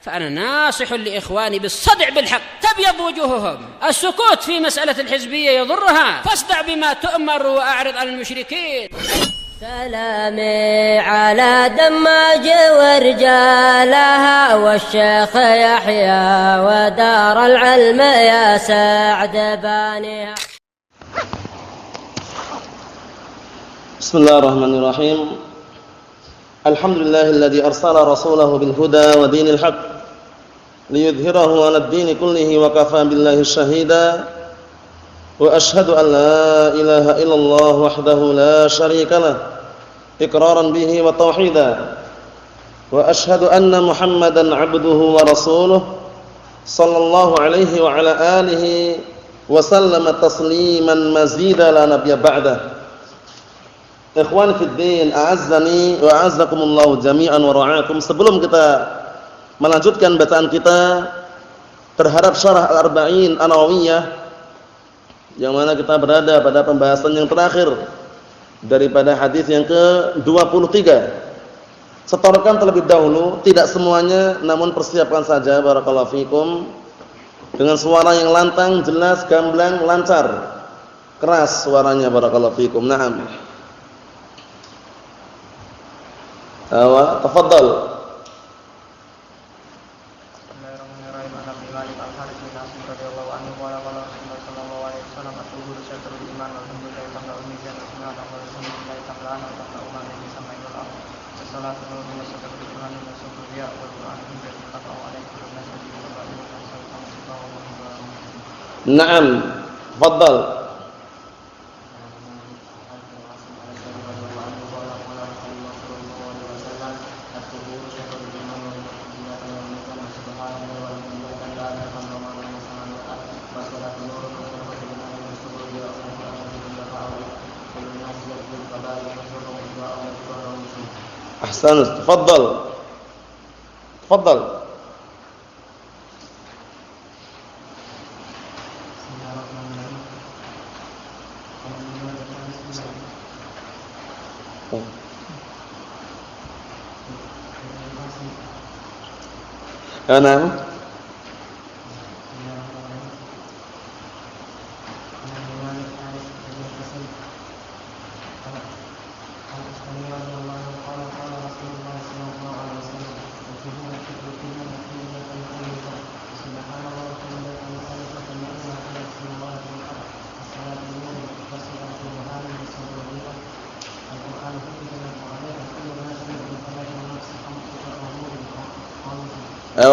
فأنا ناصح لإخواني بالصدع بالحق تبيض وجوههم. السكوت في مسألة الحزبية يضرها، فاصدع بما تؤمر وأعرض عن المشركين. سلامي على دماج ورجالها والشيخ يحيى ودار العلم يا سعد بانيها. بسم الله الرحمن الرحيم. الحمد لله الذي أرسل رسوله بالهدى ودين الحق ليظهره على الدين كله وكفى بالله شهيدا وأشهد أن لا إله إلا الله وحده لا شريك له إقرارا به وتوحيدا وأشهد أن محمدا عبده ورسوله صلى الله عليه وعلى آله وسلم تسليما مزيدا لا نبي بعده. Ikhwan fiddin, a'azzani wa a'azzakumullahu jami'an wa ra'akum. Sebelum kita melanjutkan bacaan kita terhadap syarah Al-Arba'in An-Nawawiyah, yang mana kita berada pada pembahasan yang terakhir daripada hadis yang ke-23. Setorkan terlebih dahulu, tidak semuanya, namun persiapkan saja barakallahu fikum dengan suara yang lantang, jelas, gamblang, lancar, keras suaranya barakallahu fikum. Naam. Tafadhal. Naam, tafadhal. Ahsan, tafadhal. Tafadhal. Naam.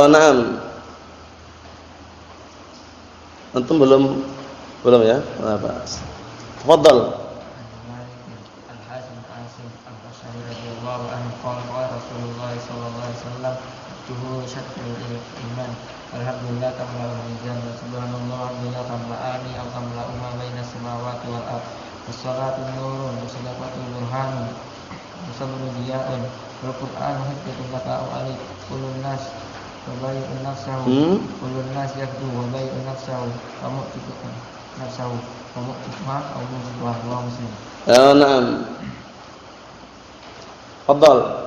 Naam. Antum belum ya? Apa? Tafadhal. Al-Hasan Asim Al-Basri radhiyallahu anhu qala Rasulullah sallallahu alaihi wasallam tuhu syatrul iman alhamdulillah tamla'ul mizan subhanallah alhamdulillah tamla'ani aw tamla'u ma bainas samawati wal ardh was-salatu nurun was-sadaqatu burhanun was-sabru diya'un wal qur'anu hujjatun laka aw alik kullun nas wabayun nafsahu kullun nas yakdu wabayun nafsahu kamu cukup nafsahu kamu cuma Allah muslim. Naam. Tafadhal.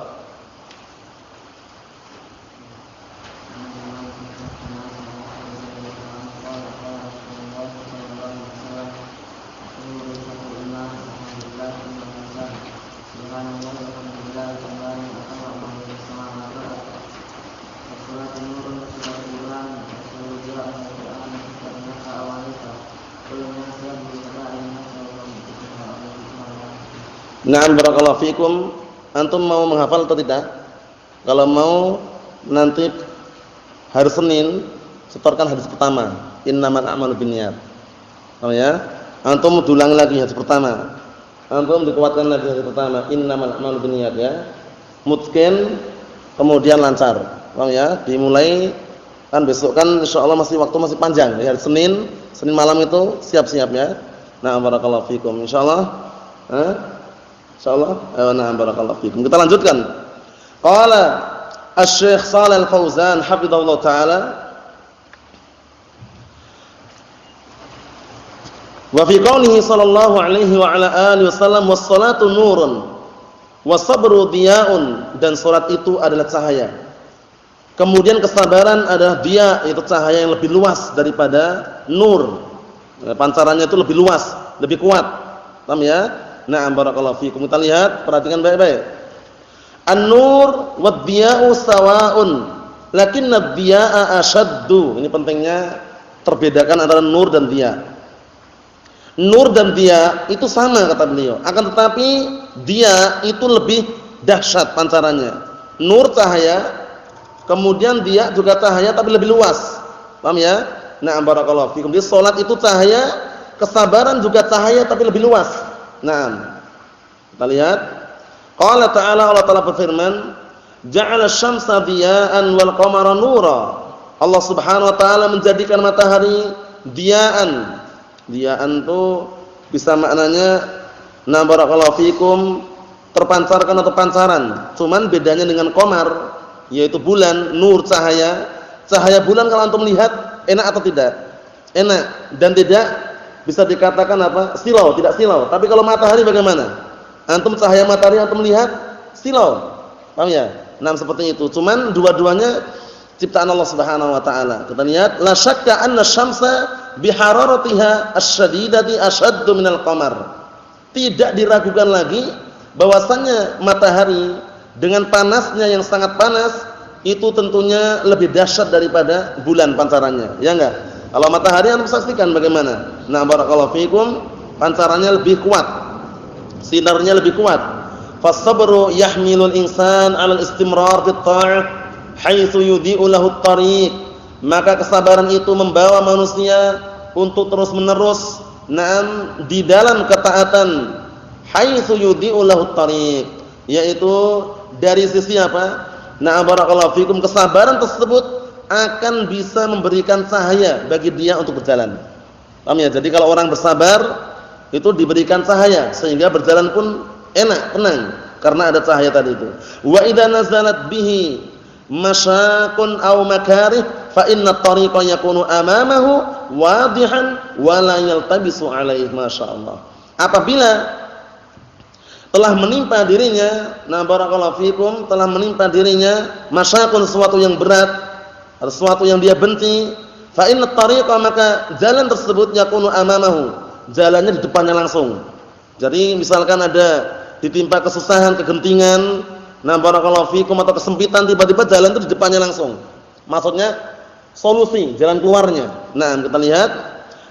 Na'am, barakallahu fikum. Antum mau menghafal atau tidak? Kalau mau, nanti hari Senin setorkan hadis pertama, innamal a'malu binniyat. Paham ya? Antum ulangi lagi hadis pertama. Antum dikuatkan lagi hadis pertama, innamal a'malu binniyat ya. Mutqin, kemudian lancar. Paham ya? Dimulai kan besok kan insyaallah waktu masih panjang. Ya, hari Senin malam itu siap-siap ya. Nah, barakallahu fikum insyaallah. Insyaallah. Nah, barakallahu fikum. Kita lanjutkan. Qala Asy-Syaikh Shalih Al-Fauzan hafizahullah taala wa fi qoulihi sallallahu alaihi wa ala alihi wasallam was-salatu nurun was-sabru diya'un, dan salat itu adalah cahaya. Kemudian kesabaran adalah dia itu cahaya yang lebih luas daripada nur. Pancarannya itu lebih luas, lebih kuat. Paham ya? Na'am barakallahu fikum. Kita lihat, perhatikan baik-baik. An-nur wad-diya'u sawa'un, lakinna ad-diya'a ashaddu. Ini pentingnya terbedakan antara nur dan diya. Nur dan diya itu sama kata beliau, akan tetapi diya itu lebih dahsyat pancarannya. Nur cahaya, kemudian diya juga cahaya tapi lebih luas. Paham ya? Na'am barakallahu fikum. Di salat itu cahaya, kesabaran juga cahaya tapi lebih luas. Naam. Kita lihat. Qala ta'ala, Allah Ta'ala berfirman, "Ja'ala asy-syamsa diya'an wal qamara nura." Allah Subhanahu wa taala menjadikan matahari diya'an. Diya'an itu bisa maknanya na barakallahu fikum terpancarkan atau pancaran. Cuman bedanya dengan qamar yaitu bulan, nur cahaya. Cahaya bulan kalau antum lihat enak atau tidak? Enak dan tidak bisa dikatakan apa? Silau, tidak silau. Tapi kalau matahari bagaimana? Antum cahaya matahari antum lihat silau. Paham ya? Nah, seperti itu. Cuman dua-duanya ciptaan Allah Subhanahu wa taala. Kita lihat, la syakka anna asy-syamsa bihararatiha asy-syadidati ashaddu minal qamar. Tidak diragukan lagi bahwasannya matahari dengan panasnya yang sangat panas itu tentunya lebih dahsyat daripada bulan pancarannya. Ya enggak? Kalau matahari antum saksikan bagaimana? Nah, barakallahu fikum, pancarannya lebih kuat. Sinarnya lebih kuat. Fas-sabru yahmilul insan 'alal istimrar fit ta'ah haitsu yudhi'u lahu at-tariq. Maka kesabaran itu membawa manusia untuk terus-menerus di dalam ketaatan. Haitsu yudhi'u lahu at-tariq, yaitu dari sisi apa? Na'am barakallahu fikum, kesabaran tersebut akan bisa memberikan cahaya bagi dia untuk berjalan. Paham ya? Jadi kalau orang bersabar itu diberikan cahaya sehingga berjalan pun enak, tenang karena ada cahaya tadi itu. Wa idza nazalat bihi masyaqun aw makarih fa inna at-tariqa yakunu amamahu wadihan wa la yaltabisu alaihi, masyaallah. Apabila telah menimpa dirinya, na barakallahu fikum, telah menimpa dirinya masyaqun, sesuatu yang berat, sesuatu yang dia benci, fa inna at-tariqa, maka jalan tersebut yakunu amamahu, jalannya di depannya langsung. Jadi misalkan ada ditimpa kesusahan, kegentingan, nah barakallahu fikum, atau kesempitan, tiba-tiba jalan itu di depannya langsung. Maksudnya solusi, jalan keluarnya. Nah, kita lihat,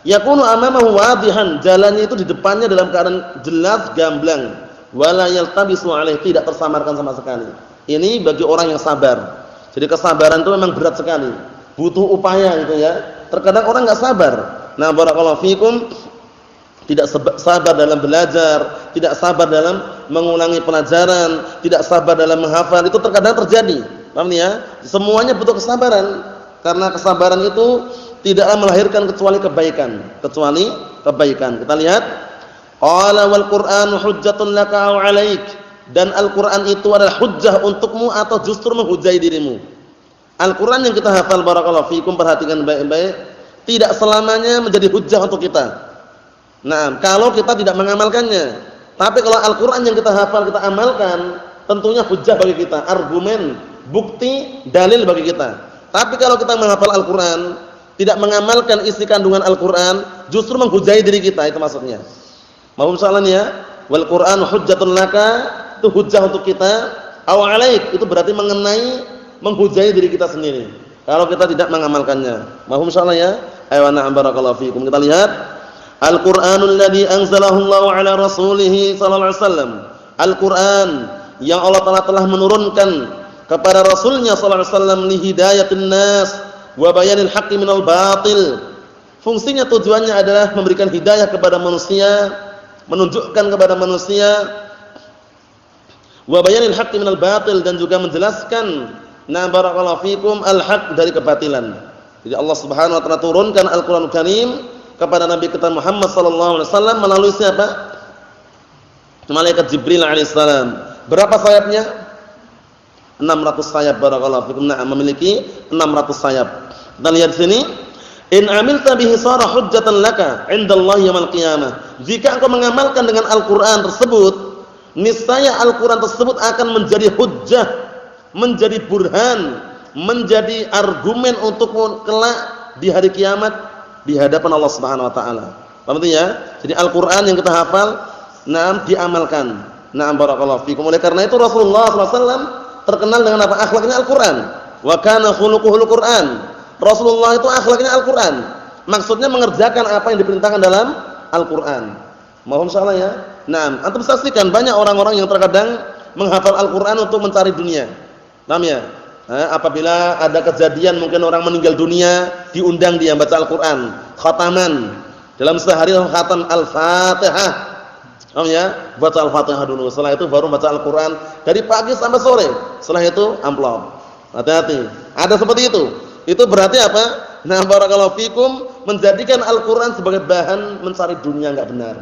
yakunu amamahu wadihan, jalannya itu di depannya dalam keadaan jelas, gamblang. Wala yaltabisu alaih, tidak tersamarkan sama sekali. Ini bagi orang yang sabar. Jadi kesabaran itu memang berat sekali, butuh upaya gitu ya. Terkadang orang enggak sabar. Nah, barakallahu fikum, tidak sabar dalam belajar, tidak sabar dalam mengulangi pelajaran, tidak sabar dalam menghafal, itu terkadang terjadi. Paham ya? Semuanya butuh kesabaran, karena kesabaran itu tidaklah melahirkan kecuali kebaikan, Kita lihat, qala wal Qur'anu hujjatun laka aw 'alaik, dan Al-Qur'an itu adalah hujjah untukmu atau justru menghujai dirimu. Al-Qur'an yang kita hafal, barakallahu fikum, perhatikan baik-baik, tidak selamanya menjadi hujjah untuk kita. Nah, kalau kita tidak mengamalkannya. Tapi kalau Al-Qur'an yang kita hafal, kita amalkan, tentunya hujjah bagi kita, argumen, bukti, dalil bagi kita. Tapi kalau kita menghafal Al-Qur'an, tidak mengamalkan isi kandungan Al-Qur'an, justru menghujai diri kita, itu maksudnya. Mohon salah ya. Wal Qur'an hujjatun laka, itu hujjah untuk kita, aw 'alaik, itu berarti menghujai diri kita sendiri kalau kita tidak mengamalkannya. Mohon salah ya. Ayo na'am barakallahu fikum. Kita lihat Al-Qur'anul ladzi anzalahu Allah 'ala rasulih sallallahu alaihi wasallam. Al-Qur'an yang Allah Ta'ala telah menurunkan kepada Rasulnya sallallahu alaihi wasallam li hidayatin nas wa bayanil haqqi minal batil. Fungsinya, tujuannya adalah memberikan hidayah kepada manusia, menunjukkan kepada manusia, wa bayanil haqqi minal batil, dan juga menjelaskan na barakallahu fikum al-haq dari kebatilan. Jadi Allah Subhanahu wa taala turunkan Al-Qur'anul Karim kepada Nabi kita Muhammad sallallahu alaihi wasallam melalui siapa? Malaikat Jibril alaihissalam. Berapa sayapnya? 600 sayap, barakallahu fikum. Nah, memiliki 600 sayap. Kita lihat sini, in amilta bihi sara hujjatan laka 'indallahi yaumil qiyamah. Jika engkau mengamalkan dengan Al-Qur'an tersebut, niscaya Al-Qur'an tersebut akan menjadi hujjah, menjadi burhan, menjadi argumen untuk kelak di hari kiamat di hadapan Allah Subhanahu wa taala. Paham ya? Jadi Al-Qur'an yang kita hafal diamalkan. Barakallahu fikum. Oleh karena itu Rasulullah SAW terkenal dengan apa? Akhlaknya Al-Qur'an. Wa kana khuluquhul Qur'an. Rasulullah itu akhlaknya Al-Qur'an. Maksudnya mengerjakan apa yang diperintahkan dalam Al-Qur'an. Mohon salah ya. Antum saksikan banyak orang-orang yang terkadang menghafal Al-Qur'an untuk mencari dunia. Paham ya? Apabila ada kejadian mungkin orang meninggal dunia, diundang dia baca Al-Qur'an, khataman. Dalam sehari khatam Al-Fatihah. Paham ya? Baca Al-Fatihah dulu, setelah itu baru baca Al-Qur'an dari pagi sampai sore. Setelah itu amplop. Hati-hati. Ada seperti itu. Itu berarti apa? Barakallahu fikum, menjadikan Al-Qur'an sebagai bahan mencari dunia enggak benar.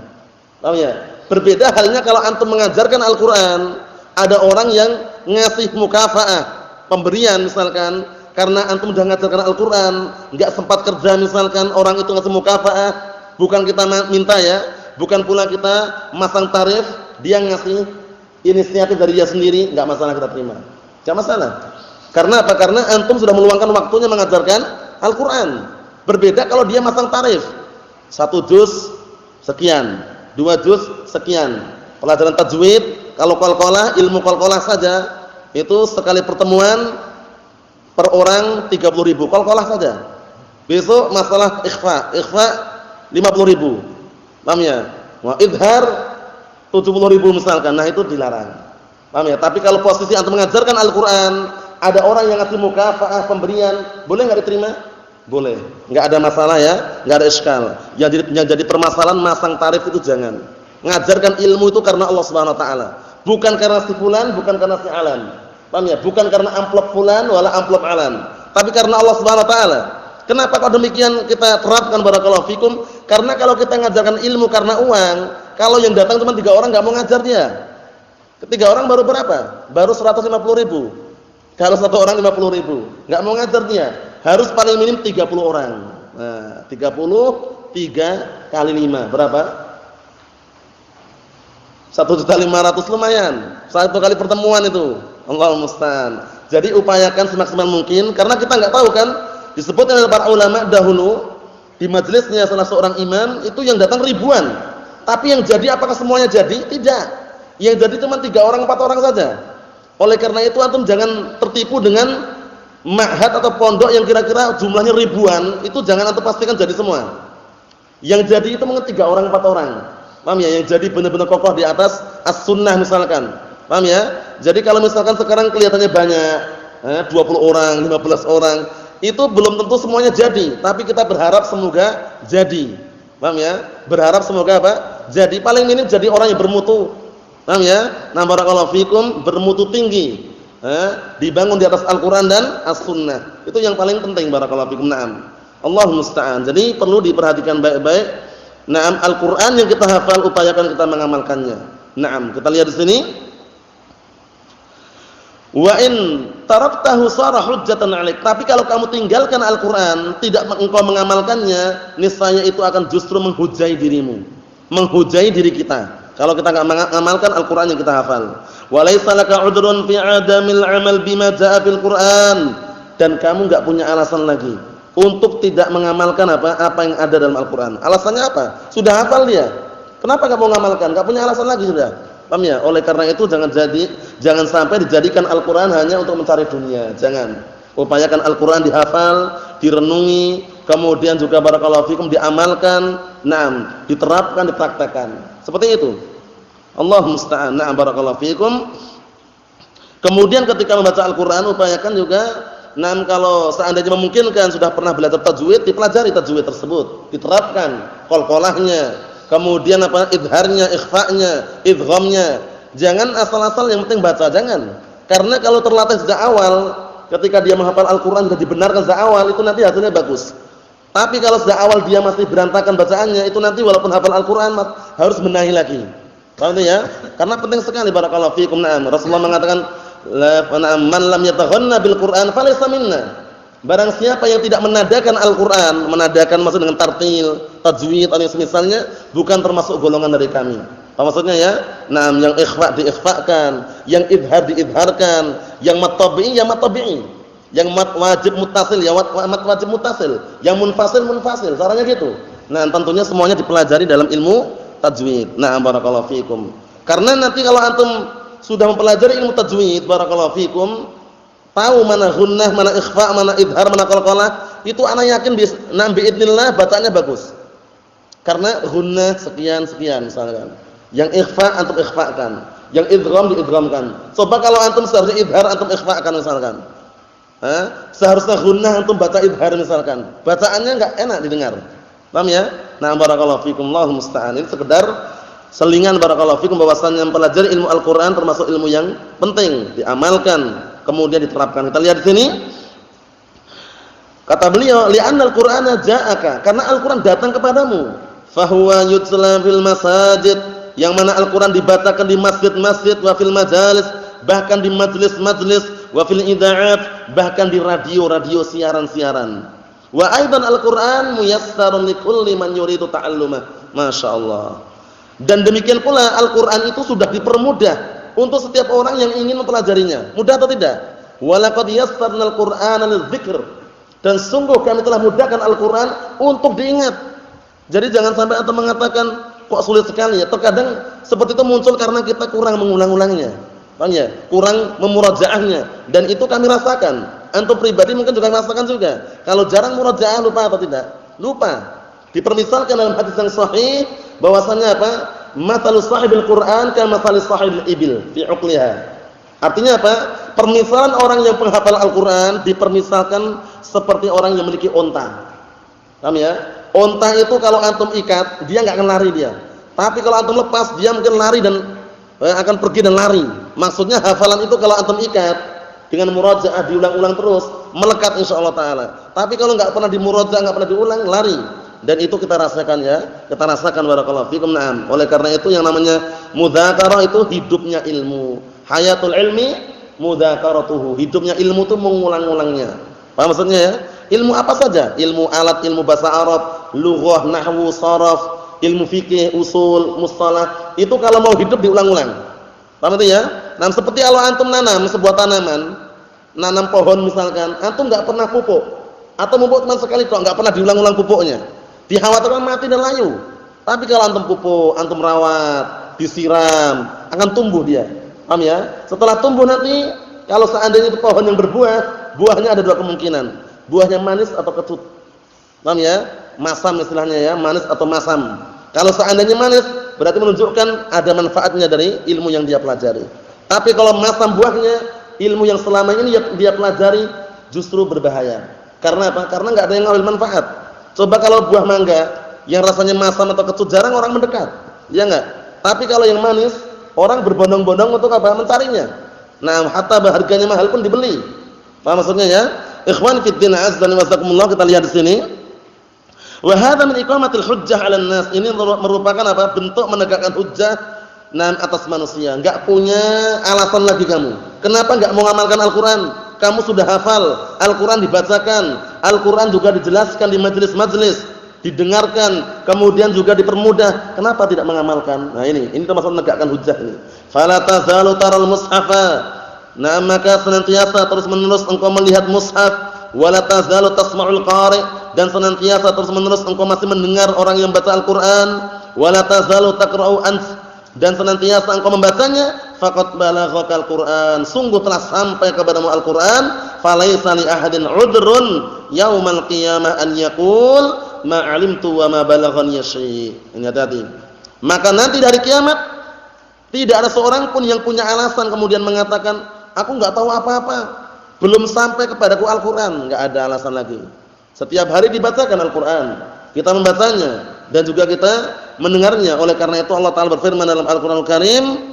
Paham ya? Berbeda halnya kalau antum mengajarkan Al-Qur'an, ada orang yang ngasih mukafaah, pemberian misalkan, karena antum sudah mengajarkan Al-Qur'an, enggak sempat kerja misalkan, orang itu ngasih mukafaah, bukan kita minta ya, bukan pula kita masang tarif, dia ngasih inisiatif dari dia sendiri, enggak masalah kita terima. Enggak masalah. Karena apa? Karena antum sudah meluangkan waktunya mengajarkan Al-Qur'an. Berbeda kalau dia masang tarif. 1 juz sekian, 2 juz sekian. Pelajaran tajwid, kalau qalqalah, ilmu qalqalah saja itu sekali pertemuan per orang 30.000 qalqalah saja. Besok masalah ikhfa 50.000. Paham ya? Wa idhar 70.000 misalkan. Nah, itu dilarang. Paham ya? Tapi kalau posisi antum mengajarkan Al-Qur'an, ada orang yang ngasih mukafaah pemberian, boleh enggak diterima? Boleh. Enggak ada masalah ya, enggak ada iskal. Yang jadi permasalahan masang tarif itu jangan. Mengajarkan ilmu itu karena Allah Subhanahu wa taala, bukan karena si fulan, bukan karena si alan. Paham ya? Bukan karena amplop fulan wala amplop alan, tapi karena Allah Subhanahu wa taala. Kenapa kok demikian kita terapkan barakallahu fikum? Karena kalau kita mengajarkan ilmu karena uang, kalau yang datang cuma 3 orang enggak mau ngajar dia. Ketiga orang baru berapa? Baru 150.000. Kalau 1 orang 50.000, enggak mau ngajar dia. Harus paling minim 30 orang. Nah, 30 3 kali 5 berapa? 1.500.000 lumayan. 1 kali pertemuan itu. Allahul musta'an. Jadi upayakan semaksimal mungkin, karena kita enggak tahu kan, disebutkan oleh para ulama dahulu di majelisnya salah seorang imam itu yang datang ribuan. Tapi yang jadi apakah semuanya jadi? Tidak. Yang jadi cuma 3 orang 4 orang saja. Oleh karena itu antum jangan tertipu dengan ma'had atau pondok yang kira-kira jumlahnya ribuan, itu jangan antum pastikan jadi semua. Yang jadi itu mungkin 3 orang 4 orang. Paham ya? Yang jadi benar-benar kokoh di atas as-sunnah misalkan. Paham ya? Jadi kalau misalkan sekarang kelihatannya banyak, 20 orang, 15 orang, itu belum tentu semuanya jadi, tapi kita berharap semoga jadi. Paham ya? Berharap semoga apa? Jadi, paling minim jadi orang yang bermutu. Paham ya? Nah, barakallahu fikum, bermutu tinggi. Dibangun di atas Al-Qur'an dan As-Sunnah. Itu yang paling penting barakallahu fikum. Naam. Allahul musta'an. Jadi perlu diperhatikan baik-baik. Naam, Al-Qur'an yang kita hafal upayakan kita mengamalkannya. Naam, kita lihat di sini. Wa in taraktahu sara hujjatan 'alaik. Tapi kalau kamu tinggalkan Al-Qur'an, tidak engkau mengamalkannya, niscaya itu akan justru menghujai dirimu. Menghujai diri kita. Kalau kita enggak mengamalkan Al-Qur'an yang kita hafal. Wa laisa laka 'udrun fi 'adamil 'amal bima jaa'a fil Qur'an. Dan kamu enggak punya alasan lagi untuk tidak mengamalkan apa yang ada dalam Al-Qur'an. Alasannya apa? Sudah hafal dia. Kenapa enggak mau mengamalkan? Enggak punya alasan lagi sudah. Paham ya? Oleh karena itu jangan sampai dijadikan Al-Qur'an hanya untuk mencari dunia. Jangan. Upayakan Al-Qur'an dihafal, direnungi, kemudian juga barakallahu fikum diamalkan, naam, diterapkan, dipraktekkan. Seperti itu. Allah musta'an. Naam, barakallahu fikum. Kemudian ketika membaca Al-Qur'an upayakan juga, naam, kalau seandainya memungkinkan sudah pernah belajar tajwid, dipelajari tajwid tersebut, diterapkan qalqalahnya, kemudian idharnya, ikhfa'nya, idghamnya. Jangan asal-asal yang penting baca, jangan. Karena kalau terlatih sejak awal, ketika dia menghafal Al-Qur'an sudah dibenarkan sejak awal, itu nanti hasilnya bagus. Tapi kalau sejak awal dia masih berantakan bacaannya, itu nanti walaupun hafal Al-Qur'an harus benahi lagi. Paham ya? Karena penting sekali barakallahu fikum. Na'am. Rasulullah mengatakan, man lam yataghanna bil Qur'an falaysa minna. Barang siapa yang tidak menadakan Al-Qur'an, menadakan maksud dengan tartil, tajwid atau semisalnya, bukan termasuk golongan dari kami. Apa maksudnya ya? Naam, yang ikhfa diikhfakan, yang idhar diidharkan, yang matabi'i ya matabi'i. Yang mat wajib muttasil ya mat wajib muttasil, yang munfasil munfasil, caranya gitu. Nah, tentunya semuanya dipelajari dalam ilmu tajwid. Nah, barakallahu fikum. Karena nanti kalau antum sudah mempelajari ilmu tajwid, barakallahu fikum, tahu mana gunnah, mana ikhfa, mana idhar, mana qalqalah, itu ana yakin biidznillah bacaannya bagus. Karena gunnah sekian misalkan. Yang ikhfa antum ikhfakan, yang idgham diidghamkan. Coba kalau antum seharusnya idhar antum ikhfakan misalkan. Seharusnya gunnah antum baca idhar misalkan. Bacaannya enggak enak didengar. Paham ya? Nah, barakallahu fikum, Allahu musta'an. Ini sekedar selingan barakallahu fikum bahwasannya mempelajari ilmu Al-Qur'an termasuk ilmu yang penting, diamalkan, kemudian diterapkan. Kita lihat di sini. Kata beliau, li'anna al-Qur'ana ja'aka, karena Al-Qur'an datang kepadamu. Fahuwa yutla fil masajid, yang mana Al-Qur'an dibacakan di masjid-masjid, wa fil majalis, bahkan di majelis-majelis, wa fil idha'at, bahkan di radio-radio siaran-siaran. Wa aidan Al-Qur'an muyassarun likulli man yuridu ta'allumah. Masyaallah. Dan demikian pula Al-Qur'an itu sudah dipermudah untuk setiap orang yang ingin mempelajarinya. Mudah atau tidak? Wa laqad yassarnal Qur'ana lidzikr. Dan sungguh kami telah mudahkan Al-Qur'an untuk diingat. Jadi jangan sampai antum mengatakan kok sulit sekali ya. Terkadang seperti itu muncul karena kita kurang mengulang-ulangnya. Paham ya? Kurang memurajaahnya, dan itu kami rasakan. Antum pribadi mungkin juga merasakan juga. Kalau jarang murajaah lupa atau tidak? Lupa. Dipermisalkan dalam hadis yang sahih bahwasanya apa? Matsalus sahibil Qur'an kama matsalis sahibil ibil fi uqliha. Artinya apa? Permisalan orang yang penghafal Al-Qur'an dipermisalkan seperti orang yang memiliki unta. Paham ya? Unta itu kalau antum ikat, dia enggak akan lari dia. Tapi kalau antum lepas, dia mungkin lari dan akan pergi dan lari. Maksudnya hafalan itu kalau antum ikat dengan murajaah diulang-ulang terus, melekat insyaallah taala. Tapi kalau enggak pernah dimurajaah, enggak pernah diulang, lari. Dan itu kita rasakan ya. Kita rasakan barakallahu fikum. Naam. Oleh karena itu yang namanya mudzakarah itu hidupnya ilmu. Hayatul ilmi mudzakaratuhu. Hidupnya ilmu itu mengulang-ulangnya. Paham maksudnya ya? Ilmu apa saja? Ilmu alat, ilmu bahasa Arab, lughah, nahwu, sharaf, ilmu fikih, usul, mustalah. Itu kalau mau hidup diulang-ulang. Paham itu ya? Nah, seperti kalau antum nanam sebuah tanaman, nanam pohon misalkan, antum enggak pernah pupuk atau pupuk cuma sekali toh, enggak pernah diulang-ulang pupuknya. Dikhawatirkan mati dan layu. Tapi kalau antum pupuk, antum rawat, disiram, akan tumbuh dia. Paham ya? Setelah tumbuh nanti kalau seandainya itu pohon yang berbuah, buahnya ada dua kemungkinan. Buahnya manis atau kecut. Paham ya? Masam istilahnya ya, manis atau masam. Kalau seandainya manis, berarti menunjukkan ada manfaatnya dari ilmu yang dia pelajari. Tapi kalau masam buahnya, ilmu yang selama ini dia pelajari justru berbahaya. Karena apa? Karena enggak ada yang ngambil manfaat. Coba kalau buah mangga yang rasanya masam atau kecut, jarang orang mendekat. Ya enggak? Tapi kalau yang manis, orang berbondong-bondong untuk apa? Mencarinya. Nah, hatta harganya mahal pun dibeli. Paham maksudnya ya? Ikhwan fid din azza wa jazakumullah, kita lihat di sini. Wa hadza min iqamatil hujjah 'alan nas. Ini merupakan apa? Bentuk menegakkan hujjah atas manusia. Enggak punya alasan lagi kamu. Kenapa enggak mau mengamalkan Al-Qur'an? Kamu sudah hafal, Al-Qur'an dibacakan, Al-Qur'an juga dijelaskan di majelis-majelis, didengarkan, kemudian juga dipermudah. Kenapa tidak mengamalkan? Nah, ini termasuk menegakkan hujjah ini. Fala tazalu taral mushafa. Nah, maka senantiasa terus-menerus engkau melihat mushaf, wala tazalu tasma'ul qari', dan senantiasa terus-menerus engkau masih mendengar orang yang baca Al-Qur'an, wala tazalu taqra'u ant, dan senantiasa engkau membacanya, faqad balaghakal Qur'an, sungguh telah sampai kepadamu Al-Qur'an, falaisa li ahadin 'udrun yaumal qiyamah an yaqul ma 'alimtu wa ma balaghani syai'. Ini hati-hati. Maka nanti dari kiamat tidak ada seorang pun yang punya alasan kemudian mengatakan, aku enggak tahu apa-apa, belum sampai kepadaku Al-Qur'an. Enggak ada alasan lagi. Setiap hari dibacakan Al-Qur'an, kita membacanya dan juga kita mendengarnya. Oleh karena itu Allah Ta'ala berfirman dalam Al-Qur'anul Karim,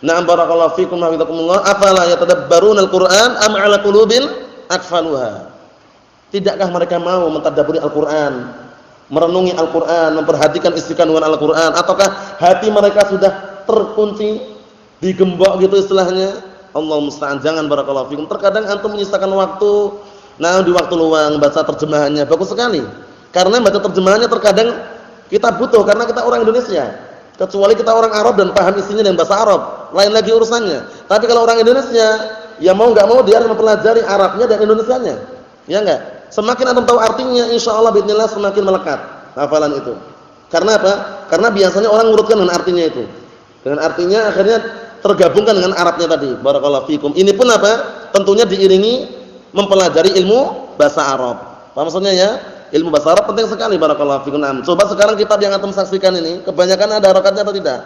na'am barakallahu fikum wa hafizakumullah, afala yatadabbaruna al-Qur'an am 'ala qulubin aqfaluha. Tidakkah mereka mau mentadabburi Al-Qur'an, merenungi Al-Qur'an, memperhatikan isi kandungan Al-Qur'an, ataukah hati mereka sudah terkunci, digembok gitu istilahnya? Allah musta'an. Jangan barakallahu fikum. Terkadang antum menyisakan waktu, di waktu luang baca terjemahannya, bagus sekali. Karena baca terjemahannya terkadang kita butuh, karena kita orang Indonesia. Kecuali kita orang Arab dan paham isinya dan bahasa Arab, lain lagi urusannya. Tapi kalau orang Indonesia ya mau enggak mau dia harus mempelajari Arabnya dan Indonesianya. Ya enggak? Semakin antum tahu artinya, insyaallah bismillah semakin melekat hafalan itu. Karena apa? Karena biasanya orang ngurutkan dengan artinya itu. Dengan artinya akhirnya tergabungkan dengan Arabnya tadi. Barakallahu fikum. Ini pun apa? Tentunya diiringi mempelajari ilmu bahasa Arab. Paham maksudnya ya? Ilmu bahasa Arab penting sekali barakallahu fikum. Coba sekarang kitab yang antum saksikan ini, kebanyakan ada harokatnya atau tidak?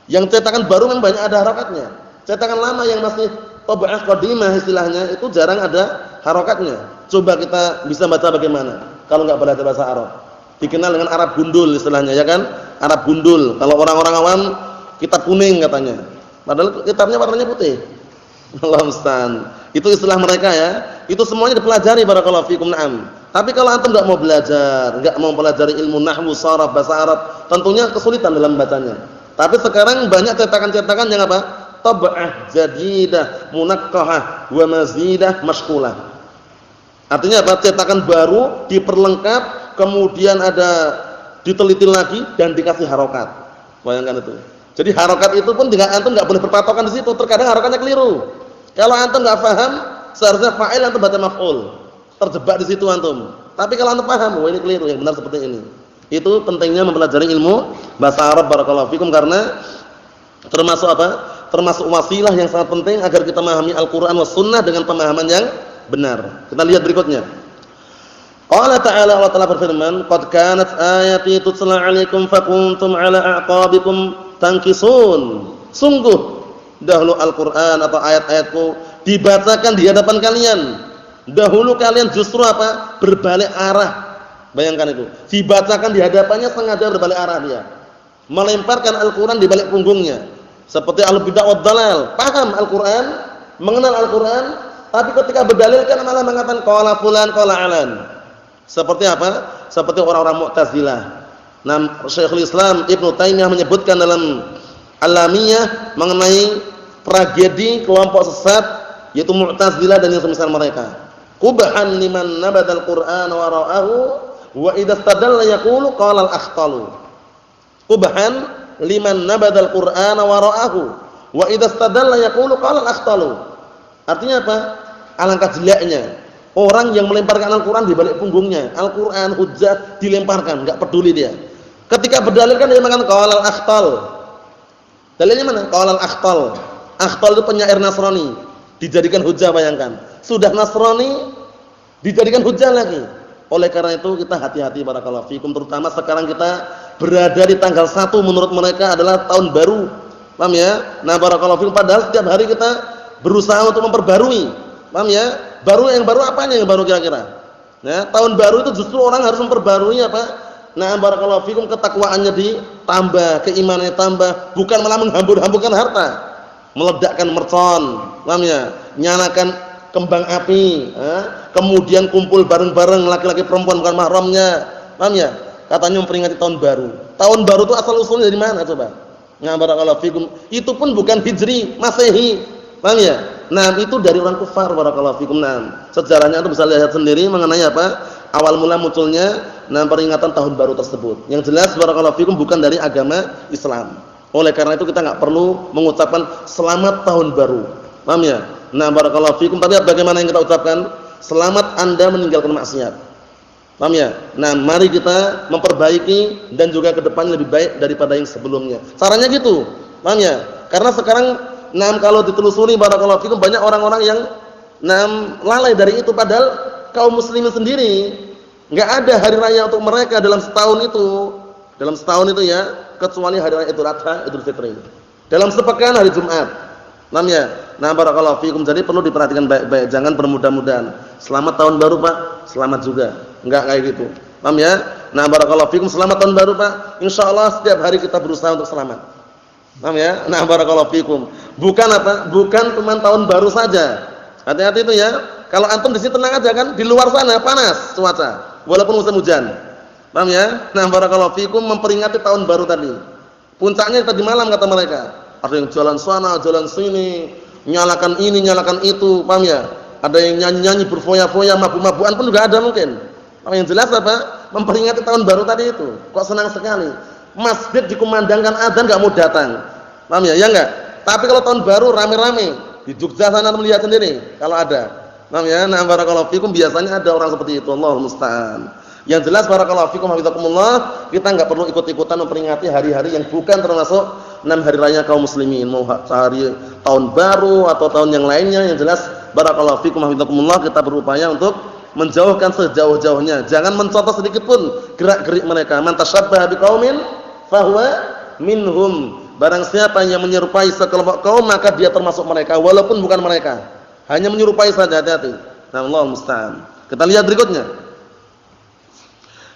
Yang cetakan baru memang banyak ada harokatnya. Cetakan lama yang masih tab'ah qadimah istilahnya itu jarang ada harokatnya. Coba kita bisa baca bagaimana kalau enggak belajar bahasa Arab. Dikenal dengan Arab gundul istilahnya ya kan? Arab gundul. Kalau orang-orang awam kitab kuning katanya. Padahal kitabnya warnanya putih. Allahu musta'an. Itu istilah mereka ya. Itu semuanya dipelajari barakallahu fikum. Naam. Tapi kalau antum enggak mau belajar, enggak mau pelajari ilmu nahwu, sharaf, bahasa Arab, tentunya kesulitan dalam bacanya. Tapi sekarang banyak cetakan-cetakan yang apa? Tab'ah jadidah, munaqqahah wa mazidah mashqulah. Artinya apa? Cetakan baru diperlengkap, kemudian ada diteliti lagi dan dikasih harokat. Bayangkan itu. Jadi harokat itu pun dengan antum enggak boleh berpatokan di situ. Terkadang harokatnya keliru. Kalau antum enggak paham, seharusnya fa'il antum baca maf'ul. Terjebak di situ antum. Tapi kalau antum paham, oh ini keliru, yang benar seperti ini. Itu pentingnya mempelajari ilmu bahasa Arab barakallahu fikum karena termasuk apa? Termasuk wasilah yang sangat penting agar kita memahami Al-Qur'an was sunnah dengan pemahaman yang benar. Kita lihat berikutnya. Allah Ta'ala berfirman, "Qad kanat ayati tutla 'alaikum fakuntum 'ala a'qabikum tankisun." Sungguh dahulu Al-Qur'an atau ayat-ayatku dibacakan di hadapan kalian. Dahulu kalian justru apa? Berbalik arah. Bayangkan itu. Dibacakan di hadapannya sengaja berbalik arah dia. Melemparkan Al-Qur'an di balik punggungnya. Seperti Ahlul Bidah wad Dhalal, paham Al-Qur'an, mengenal Al-Qur'an, tapi ketika berdalilkan malah mengatakan qala fulan qala alan. Seperti apa? Seperti orang-orang Mu'tazilah. Nah, Syekhul Islam Ibnu Taimiyah menyebutkan dalam Al-Lamiyah mengenai tragedi kelompok sesat yaitu Mu'tazilah dan yang semisal mereka. Qubhan liman nabadal Qur'an wa ra'ahu wa idza istadalla yaqulu qala al-akhtalu. Qubhan liman nabadal Qur'an wa ra'ahu wa idza istadalla yaqulu qala al-akhtalu. Artinya apa? Alangkah jeleknya orang yang melemparkan Al-Qur'an di balik punggungnya. Al-Qur'an hujjah dilemparkan, enggak peduli dia. Ketika berdalilkan dia mengatakan qala al-akhtal. Dalilnya mana? Qala al-akhtal. Akhtal itu penyair Nasrani, dijadikan hujjah bayangkan. Sudah Nasrani dijadikan hujjah lagi. Oleh karena itu kita hati-hati barakallahu fikum, terutama sekarang kita berada di tanggal 1 menurut mereka adalah tahun baru. Paham ya? Nah, barakallahu fikum, padahal setiap hari kita berusaha untuk memperbarui. Paham ya? Yang baru apanya yang baru kira-kira? Nah, tahun baru itu justru orang harus memperbarui apa? Nah, barakallahu fikum, ketakwaannya ditambah, keimanannya tambah, bukan malah menghambur-hamburkan harta. Meledakkan mercon, paham ya? Nyalakan kembang api, kemudian kumpul bareng-bareng laki-laki perempuan bukan mahramnya, paham ya? Katanya memperingati tahun baru. Tahun baru itu asal usulnya dari mana coba? Nah, barakallahu fikum, itu pun bukan Hijri, Masehi, paham ya? Nah, itu dari orang kufar barakallahu fikum. Nah, sejarahnya itu bisa lihat sendiri mengenai apa? Awal mula munculnya peringatan tahun baru tersebut. Yang jelas barakallahu fikum bukan dari agama Islam. Oleh karena itu kita enggak perlu mengucapkan selamat tahun baru. Paham ya? Nah, barakallahu fikum, tapi bagaimana yang kita ucapkan? Selamat Anda meninggalkan maksiat. Paham ya? Nah, mari kita memperbaiki dan juga ke depan lebih baik daripada yang sebelumnya. Caranya gitu. Paham ya? Karena sekarang kalau ditelusuri barakallahu fikum banyak orang-orang yang lalai dari itu, padahal kaum muslimin sendiri enggak ada hari raya untuk mereka dalam setahun itu. Dalam setahun itu ya, kecuali hari raya Idul Adha, Idul Fitri. Dalam sepekan hari Jumat. Paham ya? Nah, barakallahu fikum. Jadi perlu diperhatikan baik-baik, jangan bermudah-mudahan. Selamat tahun baru, Pak. Selamat juga. Enggak kayak gitu. Paham ya? Nah, barakallahu fikum, selamat tahun baru, Pak. Insyaallah setiap hari kita berusaha untuk selamat. Paham ya? Nah, barakallahu fikum. Bukan apa? Bukan cuma tahun baru saja. Hati-hati itu ya. Kalau antum di sini tenang aja kan, di luar sana panas cuaca, walaupun musim hujan. Paham ya? Nah, barakallahu fikum, memperingati tahun baru tadi. Puncaknya tadi malam kata mereka. Ada yang jalan sana, jalan sini, nyalakan ini, nyalakan itu, paham ya? Ada yang nyanyi-nyanyi, berfoya-foya, mabuk-mabukan pun juga ada mungkin. Yang jelas apa? Memperingati tahun baru tadi itu. Kok senang sekali. Masjid dikumandangkan adzan enggak mau datang. Paham ya? Ya enggak? Tapi kalau tahun baru rame-rame, Di Jogja sana melihat sendiri kalau ada. Paham ya? Nah, barakallahu fikum biasanya ada orang seperti itu, Allahul musta'an. Yang jelas barakallahu fikum hafizakumullah, kita enggak perlu ikut-ikutan memperingati hari-hari yang bukan termasuk 6 hari raya kaum muslimin, mau hari tahun baru atau tahun yang lainnya. Yang jelas barakallahu fikum hafizakumullah, kita berupaya untuk menjauhkan sejauh-jauhnya. Jangan mencontoh sedikit pun gerak-gerik mereka. Man tasyabbaha biqaumin fahuwa minhum. Barang siapa yang menyerupai sekelompok kaum maka dia termasuk mereka walaupun bukan mereka. Hanya menyerupai saja, hati-hati. Nah, Allahu musta'an. Kita lihat berikutnya.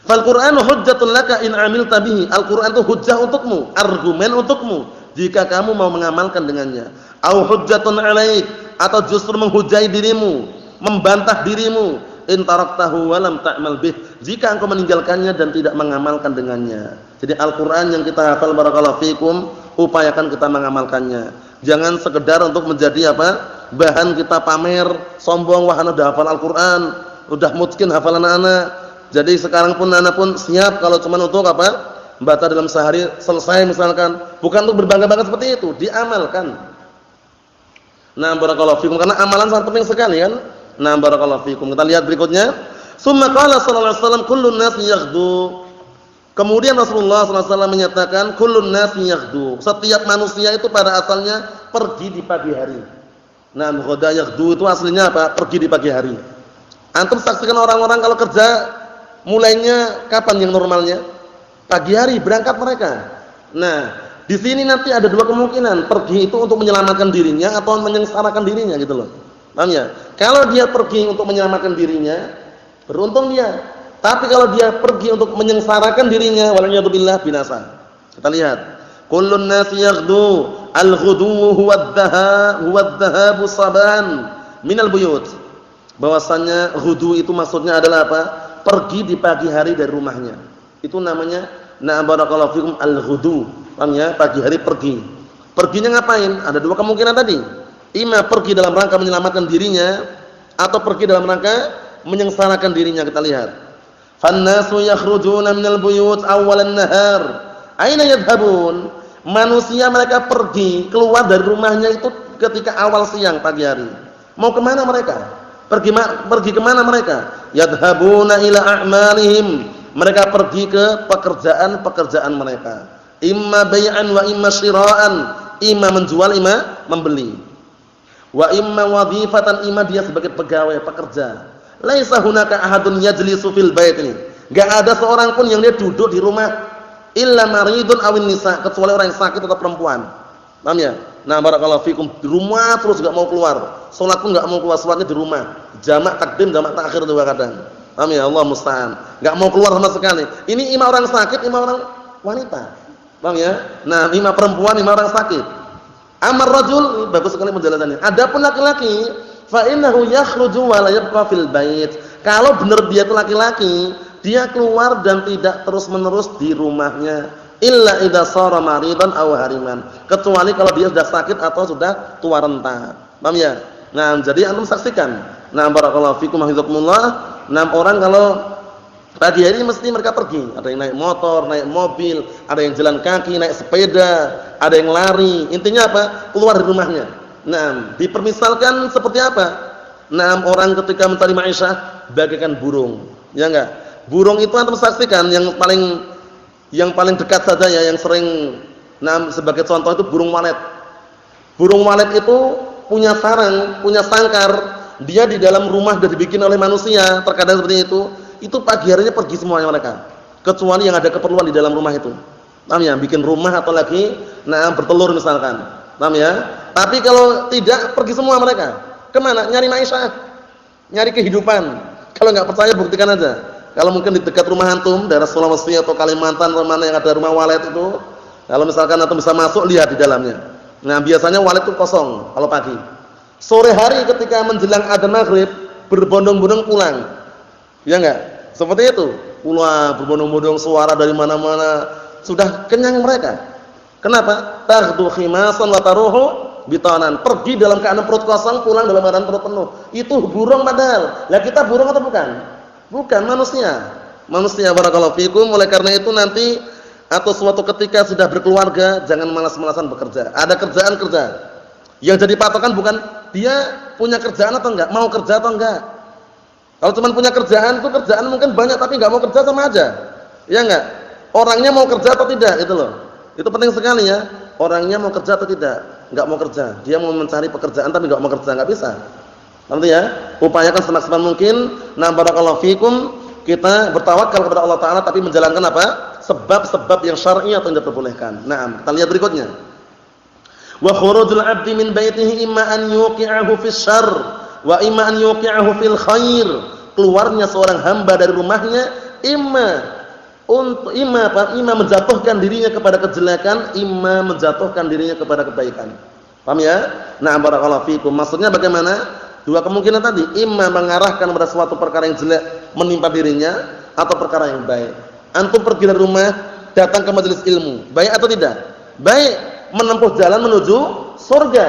Fal Qur'anu hujjatun laka in 'amilta bihi. Al-Qur'an itu hujjah untukmu, argumen untukmu jika kamu mau mengamalkan dengannya. Au hujjatun 'alaik, atau justru menghujai dirimu, membantah dirimu in taraktahu wa lam ta'mal bih. Jika engkau meninggalkannya dan tidak mengamalkan dengannya. Jadi Al-Qur'an yang kita hafal barakallahu fikum, upayakan kita mengamalkannya. Jangan sekedar untuk menjadi apa? Bahan kita pamer, sombong, wah ana udah hafal Al-Qur'an, udah mungkin hafal anak-anak. Jadi sekarang pun anak pun siap kalau cuma untuk apa? Baca dalam sehari selesai misalkan. Bukan untuk berbangga-bangga seperti itu, diamalkan. Nah, barakallahu fikum, karena amalan sangat penting sekali kan? Nah, barakallahu fikum. Kita lihat berikutnya. Summa qala sallallahu alaihi wasallam kullun nas yaghdu. Kemudian Rasulullah sallallahu alaihi wasallam menyatakan kullun nas yaghdu. Setiap manusia itu pada asalnya pergi di pagi hari. Nah, ghada yaghdu itu aslinya apa? Pergi di pagi hari. Antum saksikan orang-orang kalau kerja mulainya kapan yang normalnya? Pagi hari berangkat mereka. Nah, di sini nanti ada dua kemungkinan, pergi itu untuk menyelamatkan dirinya atau menyengsarakan dirinya gitu loh. Paham ya? Kalau dia pergi untuk menyelamatkan dirinya, beruntung dia. Tapi kalau dia pergi untuk menyengsarakan dirinya, waliyadzubillah, binasa. Kita lihat. Kullun nas yaghdu, al-ghudu huwa adh-dhahabu saban minal buyut. Bahwasanya ghudu itu maksudnya adalah apa? Pergi di pagi hari dari rumahnya. Itu namanya na barakallahu fikum al-ghudu. Paham ya? Pagi hari pergi. Perginya ngapain? Ada dua kemungkinan tadi. Ima pergi dalam rangka menyelamatkan dirinya atau pergi dalam rangka menyengsarakan dirinya. Kita lihat. Fannasu yakhrujuna minal buyut awwalan nahar. Aina yadhhabun? Manusia mereka pergi keluar dari rumahnya itu ketika awal siang pagi hari. Mau kemana mereka? Pergi kemana mereka? Yadhhabuna ila a'malihim. Mereka pergi ke pekerjaan-pekerjaan mereka. Imma bai'an wa imma syira'an. Imma menjual, imma membeli. Wa imma wadhifatan, imma dia sebagai pegawai, pekerja. Laisa hunaka ahadun yajlisu fil bait ini. Enggak ada seorang pun yang dia duduk di rumah illa maridun awin nisa, kecuali orang yang sakit atau perempuan. Paham ya? Nah, barakallahu fikum, di rumah terus enggak mau keluar. Salat pun enggak mau keluar, salatnya di rumah. Jamak takdim, jamak takhir juga kadang. Paham ya? Allah musta'an. Enggak mau keluar sama sekali. Ini ima orang sakit, ima orang wanita. Paham ya? Nah, ima perempuan, ima orang sakit. Amar rajul, bagus sekali penjelasannya. Adapun laki-laki, fa innahu yakhruju wa la yabqa fil bait. Kalau benar dia itu laki-laki, dia keluar dan tidak terus-menerus di rumahnya. Illa idza shara maridan aw hariman. Kecuali kalau dia sudah sakit atau sudah tua renta. Paham ya? Nah, jadi antum saksikan. Nah, barakallahu fikum hafizakumullah. 6 orang kalau pagi hari mesti mereka pergi. Ada yang naik motor, naik mobil, ada yang jalan kaki, naik sepeda, ada yang lari. Intinya apa? Keluar dari rumahnya. Nah, dipermisalkan seperti apa? 6 orang ketika mencari ma'isyah bagaikan burung. Ya enggak? Burung itu antum saksikan yang paling dekat saja ya, yang sering sebagai contoh itu burung walet. Burung walet itu punya sarang, punya sangkar. Dia di dalam rumah sudah dibikin oleh manusia, terkadang seperti itu. Itu pagi harinya pergi semuanya mereka. Kecuali yang ada keperluan di dalam rumah itu. Paham ya? Bikin rumah atau lagi bertelur misalkan. Paham ya? Tapi kalau tidak, pergi semua mereka. Kemana? Nyari ma'isyah. Nyari kehidupan. Kalau enggak percaya buktikan aja. Kalau mungkin di dekat rumah antum, daerah Sulawesi atau Kalimantan, mana yang ada rumah walet itu, kalau misalkan antum bisa masuk, lihat di dalamnya. Nah, biasanya walet itu kosong kalau pagi. Sore hari ketika menjelang adzan maghrib, berbondong-bondong pulang. Ya enggak? Seperti itu. Pulang berbondong-bondong, suara dari mana-mana, sudah kenyang mereka. Kenapa? Taghdu khimasan wa taruhu bitanan. Pergi dalam keadaan perut kosong, pulang dalam keadaan perut penuh. Itu burung padahal. Lah kita burung atau bukan? Bukan, manusia. Manusia, barakallahu fikum. Oleh karena itu nanti atau suatu ketika sudah berkeluarga, jangan malas-malasan bekerja. Ada kerjaan kerja. Yang jadi patokan bukan dia punya kerjaan atau enggak, mau kerja atau enggak. Kalau cuma punya kerjaan itu kerjaan mungkin banyak tapi enggak mau kerja sama aja. Ya enggak? Orangnya mau kerja atau tidak itu loh. Itu penting sekali ya. Orangnya mau kerja atau tidak? Enggak mau kerja. Dia mau mencari pekerjaan tapi enggak mau kerja, enggak bisa. Nanti ya, upayakan semaksimal mungkin. Nah, barakallahu fikum, kita bertawakal kepada Allah Taala tapi menjalankan apa? Sebab-sebab yang syar'i atau yang diperbolehkan. Nah, kita lihat berikutnya. Wa khurujul 'abdi min baitihi imma an yuqi'ahu fis syarr wa imma an yuqi'ahu fil khair. Keluarnya seorang hamba dari rumahnya imma menjatuhkan dirinya kepada kejelekan, imma menjatuhkan dirinya kepada kebaikan. Paham ya? Nah, barakallahu fikum. Maksudnya bagaimana? Dua kemungkinan tadi, imma mengarahkan pada suatu perkara yang jelek menimpa dirinya atau perkara yang baik. Antum pergi dari rumah, datang ke majelis ilmu, baik atau tidak? Baik, menempuh jalan menuju surga.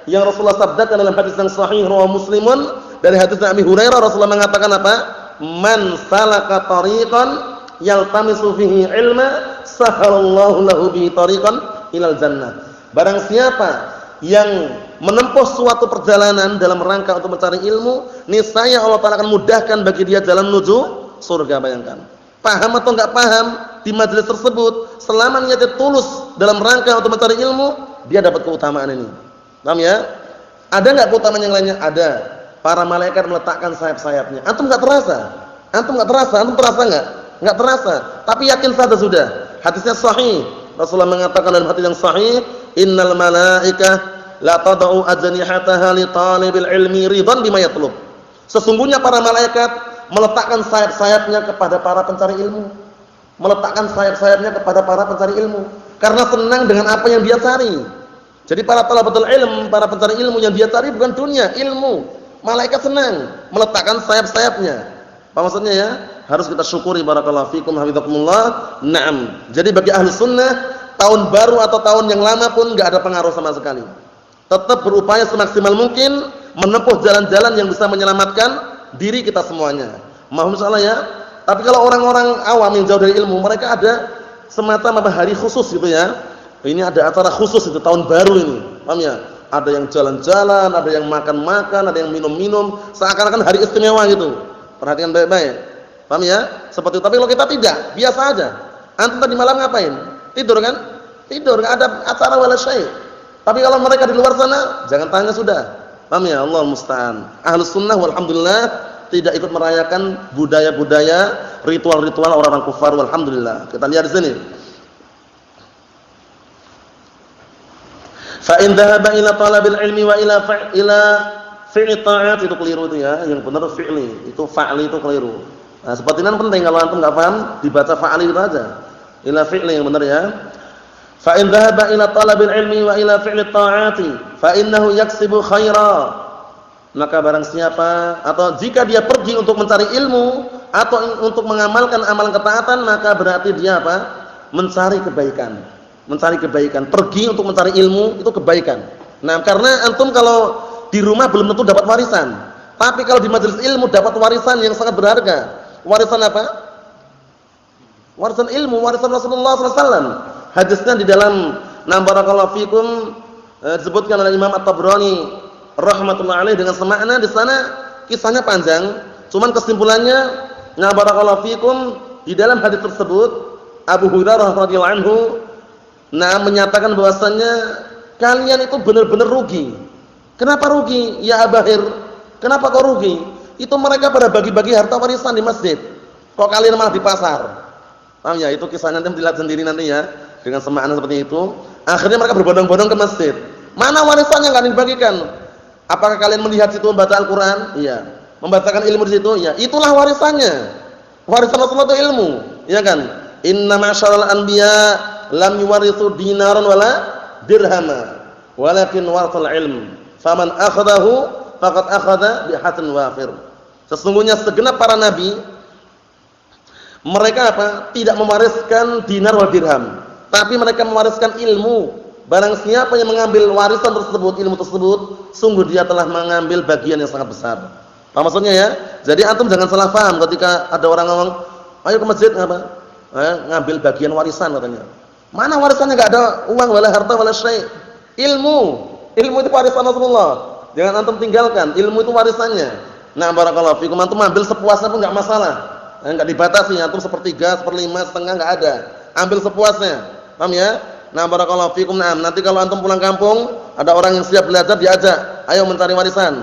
Yang Rasulullah sabdakan dalam hadis yang sahih riwayat Muslimun dari hadis Abi Hurairah, Rasulullah mengatakan apa? Man salaka tariqan yaltamisu fihi ilma, sahalallahu lahu bihi tariqan ilal jannah. Barang siapa yang menempuh suatu perjalanan dalam rangka untuk mencari ilmu, niscaya Allah Taala akan mudahkan bagi dia jalan menuju surga. Bayangkan, paham atau enggak paham di majelis tersebut, selama niatnya tulus dalam rangka untuk mencari ilmu, dia dapat keutamaan ini. Paham ya? Ada enggak keutamaan yang lainnya? Ada. Para malaikat meletakkan sayap-sayapnya. Antum enggak terasa? Antum terasa enggak? Enggak terasa. Tapi yakin saja sudah. Hadisnya sahih. Rasulullah mengatakan dalam hadis yang sahih, innal malaikah la tad'u ajnihataha li talibil ilmi ridan bima yatlub. Sesungguhnya para malaikat meletakkan sayap-sayapnya kepada para pencari ilmu. Meletakkan sayap-sayapnya kepada para pencari ilmu karena senang dengan apa yang dia cari. Jadi para talabatul ilm, para pencari ilmu yang dia cari bukan dunia, ilmu. Malaikat senang meletakkan sayap-sayapnya. Apa maksudnya ya? Harus kita syukuri, barakallahu fikum hafizakumullah. Naam. Jadi bagi ahli sunnah, tahun baru atau tahun yang lama pun enggak ada pengaruh sama sekali. Tetap berupaya semaksimal mungkin menempuh jalan-jalan yang bisa menyelamatkan diri kita semuanya. Mohon salah ya. Tapi kalau orang-orang awam yang jauh dari ilmu, mereka ada semacam hari khusus gitu ya. Ini ada acara khusus itu tahun baru ini. Paham ya? Ada yang jalan-jalan, ada yang makan-makan, ada yang minum-minum, seakan-akan hari istimewa gitu. Perhatikan baik-baik. Paham ya? Seperti itu. Tapi kalau kita tidak, biasa aja. Antum tadi malam ngapain? Tidur kan? Tidur, enggak ada acara wala syai'. Tapi kalau mereka di luar sana, jangan tanya sudah. Paham ya? Allah musta'an. Ahlus sunnah walhamdulillah tidak ikut merayakan budaya-budaya, ritual-ritual orang-orang kufar walhamdulillah. Kita lihat di sini. Fa in dhahaba ila talabil ilmi wa ila fi'li ta'at, itu keliru itu ya. Yang benar fi'li, itu fa'li itu keliru. Nah, seperti ini penting kalau antum enggak paham, dibaca fa'li itu aja. Ila fi'li yang benar ya. Fa in dhahaba ila talabil ilmi wa ila fi'li ta'ati fa innahu yaksibu khaira. Maka barang siapa atau jika dia pergi untuk mencari ilmu atau untuk mengamalkan amalan ketaatan, maka berarti dia apa? Mencari kebaikan. Mencari kebaikan. Pergi untuk mencari ilmu itu kebaikan. Nah, karena antum kalau di rumah belum tentu dapat warisan. Tapi kalau di majelis ilmu dapat warisan yang sangat berharga. Warisan apa? Warisan ilmu, warisan Rasulullah SAW. Hadisnya di dalam barakallahu fikum disebutkan oleh Imam At-Tabrani rahmatullah alaih dengan semakna. Di sana kisahnya panjang, cuman kesimpulannya barakallahu fikum di dalam hadis tersebut Abu Hurairah radhiyallahu anhu menyatakan bahwasannya kalian itu benar-benar rugi. Kenapa rugi? Ya Abahir, kenapa kau rugi? Itu mereka pada bagi-bagi harta warisan di masjid. Kok kalian malah di pasar? Paham ya? Itu kisahnya nanti dilihat sendiri nanti ya. Dengan semakna seperti itu, akhirnya mereka berbondong-bondong ke masjid. Mana warisannya enggak dibagikan? Apakah kalian melihat situ membaca Al-Qur'an? Iya. Membacakan ilmu di situ? Iya. Itulah warisannya. Warisan Rasulullah itu ilmu, iya kan? Inna ma'syaral anbiya lam yuwarithu dinaran wala dirhama, walakin warathul ilm. Faman akhadahu faqad akhadha bihatin wafir. Sesungguhnya segenap para nabi mereka apa? Tidak mewariskan dinar wal dirham. Tapi mereka mewariskan ilmu. Barang siapa yang mengambil warisan tersebut, ilmu tersebut, sungguh dia telah mengambil bagian yang sangat besar. Apa maksudnya ya? Jadi antum jangan salah paham ketika ada orang ngomong, "Ayo ke masjid apa? Ngambil bagian warisan," katanya. Mana warisannya? Enggak ada uang wala harta wala syai'. Ilmu. Ilmu itu warisan Rasulullah. Jangan antum tinggalkan. Ilmu itu warisannya. Nah, barakallahu fikum. Antum ambil sepuasnya pun enggak masalah. Enggak dibatasi. Antum 1/3, 1/5, setengah enggak ada. Ambil sepuasnya. Paham ya? Nah, barakallahu fikum. Nah, nanti kalau antum pulang kampung, ada orang yang siap belajar, diajak, ayo mencari warisan.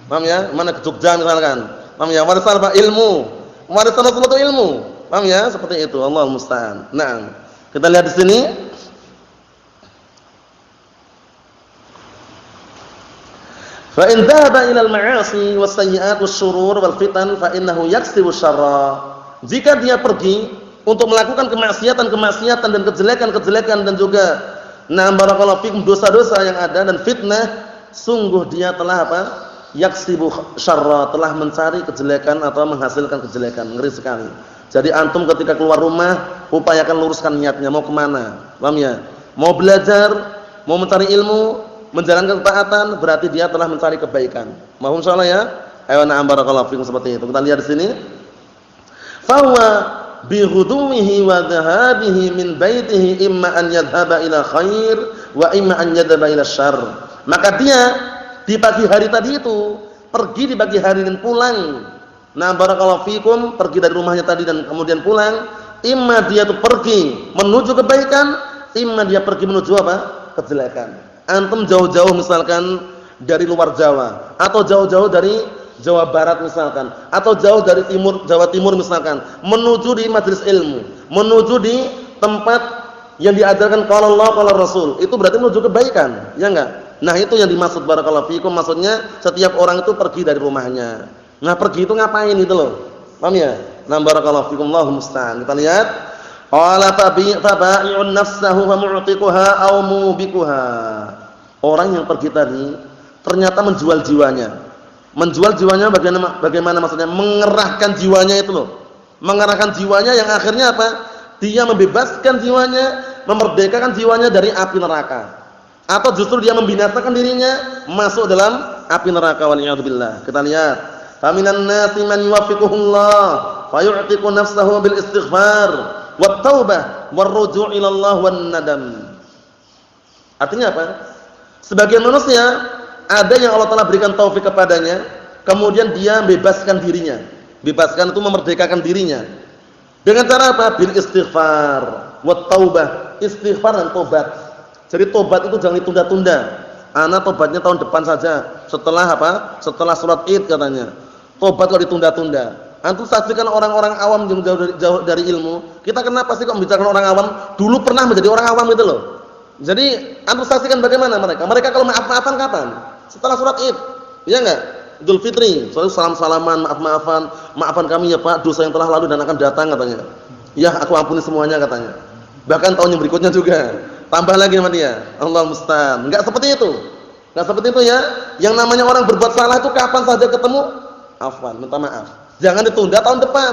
Paham ya? Mana ke Jogja misalkan. Paham ya? Warisan apa? Ilmu. Warisan Rasulullah itu ilmu. Paham ya? Seperti itu. Allahul musta'an. Nah, kita lihat di sini. Fa in dhahaba ila al-ma'asi was-sayyi'at was-shurur wal-fitan fa innahu yaksibu syarra. Jika dia pergi untuk melakukan kemaksiatan dan kejelekan dan juga barakallahu fikum dosa-dosa yang ada dan fitnah, sungguh dia telah apa? Yaksibu syarra, telah mencari kejelekan atau menghasilkan kejelekan. Ngeri sekali. Jadi antum ketika keluar rumah, upayakan luruskan niatnya mau kemana. Paham ya? Mau belajar, mau mencari ilmu, menjalankan ketaatan, berarti dia telah mencari kebaikan. Mohon insyaallah ya. Ayo na'am barakallahu fikum seperti itu. Kita lihat di sini. Fa huwa bi ghudumihi wa dhahabihi min baitihi imma an yadhhaba ila khair wa imma an yadhhaba ila syarr. Maka dia di pagi hari tadi itu pergi di pagi hari dan pulang. Nah, barakallahu fikum, pergi dari rumahnya tadi dan kemudian pulang, imma dia itu pergi menuju kebaikan, imma dia pergi menuju apa? Kejelekan. Antum jauh-jauh misalkan dari luar Jawa atau jauh-jauh dari Jawa Barat misalkan atau jauh dari timur Jawa Timur misalkan, menuju di majelis ilmu, menuju di tempat yang diajarkan qala Allah qala Rasul, itu berarti menuju kebaikan, ya enggak? Nah, itu yang dimaksud barakallahu fikum, maksudnya setiap orang itu pergi dari rumahnya. Nah, pergi itu ngapain itu loh? Paham ya? Nah, barakallahu fikum, Allahu musta'an. Kita lihat. Qala faba'i'un nafsahu wa mu'tiquha aw mubikuha. Orang yang pergi tadi ternyata menjual jiwanya. Menjual jiwanya bagaimana maksudnya? Mengerahkan jiwanya itu loh. Mengerahkan jiwanya yang akhirnya apa? Dia membebaskan jiwanya, memerdekakan jiwanya dari api neraka. Atau justru dia membinasakan dirinya masuk dalam api neraka, waliyadzubillah. Kita lihat. Faminan nasi man yuwaffiquhullah fayu'tiqu nafsahu bil istighfar wat taubah war ruju' ila Allah wan nadam. Artinya apa? Sebagian manusia ada yang Allah Taala berikan taufik kepadanya, kemudian dia bebaskan dirinya. Bebaskan itu memerdekakan dirinya. Dengan cara apa? Bil istighfar wat taubah. Istighfar dan tobat. Jadi tobat itu jangan ditunda-tunda. Ana tobatnya tahun depan saja. Setelah apa? Setelah sholat Id katanya. Tobat kalau ditunda-tunda. Antum saksikan orang-orang awam yang jauh dari ilmu. Kita kenapa sih kok membicarakan orang awam? Dulu pernah menjadi orang awam itu loh. Jadi antum saksikan bagaimana mereka? Mereka kalau maaf-maafan kapan? Setelah sholat Id. Iya enggak? Idul Fitri. Selalu salam-salaman, maafan kami ya Pak, dosa yang telah lalu dan akan datang katanya. Ya, aku ampuni semuanya katanya. Bahkan tahun yang berikutnya juga. Tambah lagi sama dia. Allah musta'an. Enggak seperti itu. Enggak seperti itu ya. Yang namanya orang berbuat salah itu kapan saja ketemu, afwan, minta maaf. Jangan ditunda tahun depan.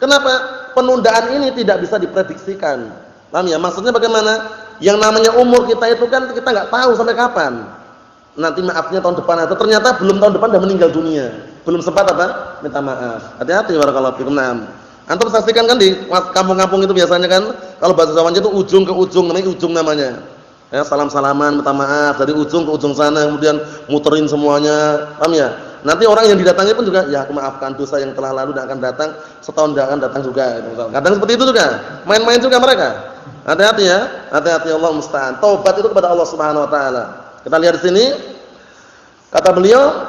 Kenapa? Penundaan ini tidak bisa diprediksikan. Paham ya? Maksudnya bagaimana? Yang namanya umur kita itu kan kita enggak tahu sampai kapan. Nanti maafnya tahun depan atau ternyata belum tahun depan sudah meninggal dunia. Belum sempat apa? Minta maaf. Hati-hati barakallahu fikum. Antum saksikan kan di kampung-kampung itu biasanya kan kalau bahasa Jawanya itu ujung ke ujung, namanya. Ya, salam-salaman, minta maaf dari ujung ke ujung sana, kemudian muterin semuanya. Paham ya? Nanti orang yang didatangi pun juga, ya aku maafkan dosa yang telah lalu dan akan datang, setahun tidak akan datang juga. Kadang seperti itu juga. Main-main juga mereka. Hati-hati ya. Hati-hati, Allah musta'an. Taubat itu kepada Allah Subhanahu wa taala. Kita lihat di sini. Kata beliau,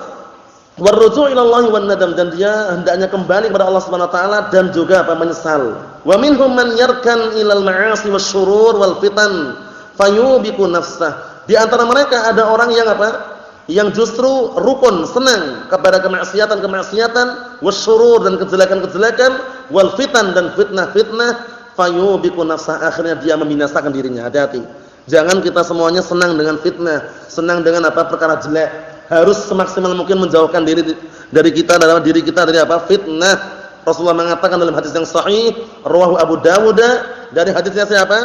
warruju' ila Allah wan nadam, dan dia hendaknya kembali kepada Allah Subhanahu wa taala dan juga apa? Menyesal. Wa minhum man yarkan ilal ma'asi wasyurur wal fitan fayubiqu nafsah. Di antara mereka ada orang yang apa? Yang justru rukun, senang kepada kemaksiatan, wasyurur dan kejelekan-kejelekan, wal fitan dan fitnah-fitnah, fayubiqu nafsah, akhirnya dia membinasakan dirinya. Hati-hati. Jangan kita semuanya senang dengan fitnah, senang dengan apa? Perkara jelek. Harus semaksimal mungkin menjauhkan diri dari kita, dalam diri kita dari apa? Fitnah. Rasulullah mengatakan dalam hadis yang sahih, rawahu Abu Dawud, dari hadisnya siapa?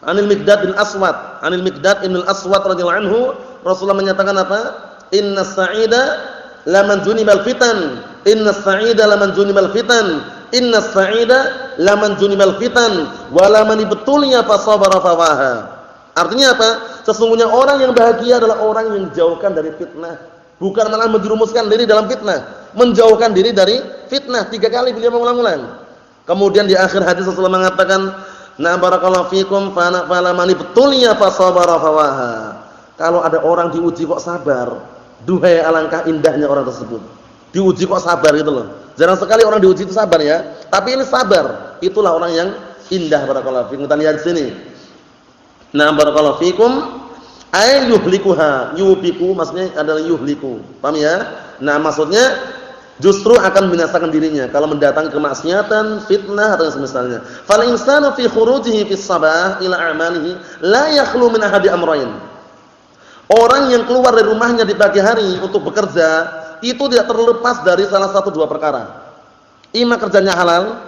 Anil Miqdad bin Aswad, Anil Miqdad bin Aswad radhiyallahu anhu, Rasulullah menyatakan apa? Innas sa'ida laman junibal fitan, innas sa'ida laman junibal fitan, innas sa'ida laman junibal fitan, wa laman ibtuliya fa sabara fawaha. Artinya apa? Sesungguhnya orang yang bahagia adalah orang yang dijauhkan dari fitnah, bukan malah menjerumuskan diri dalam fitnah, menjauhkan diri dari fitnah. 3 kali beliau mengulang-ulang. Kemudian di akhir hadis Rasulullah mengatakan, "Na barakallahu fikum fa lamani betuliya fa sabara fawaha." Kalau ada orang diuji kok sabar, duhai alangkah indahnya orang tersebut. Diuji kok sabar gitu loh. Jarang sekali orang diuji itu sabar ya, tapi ini sabar. Itulah orang yang indah. Barakallahu fikum. Kita lihat di sini. Nah, barakallahu fikum, ay yuhlikuha, yubiku maksudnya adalah yuhliku. Paham ya? Nah, maksudnya justru akan membinasakan dirinya kalau mendatangi kemaksiatan, fitnah atau semisalnya. Fal insanu fi khurujihi fis sabah ila a'malihi la yakhlu min ahadi amrayn. Orang yang keluar dari rumahnya di pagi hari untuk bekerja, itu tidak terlepas dari salah satu 2 perkara. Ima kerjanya halal,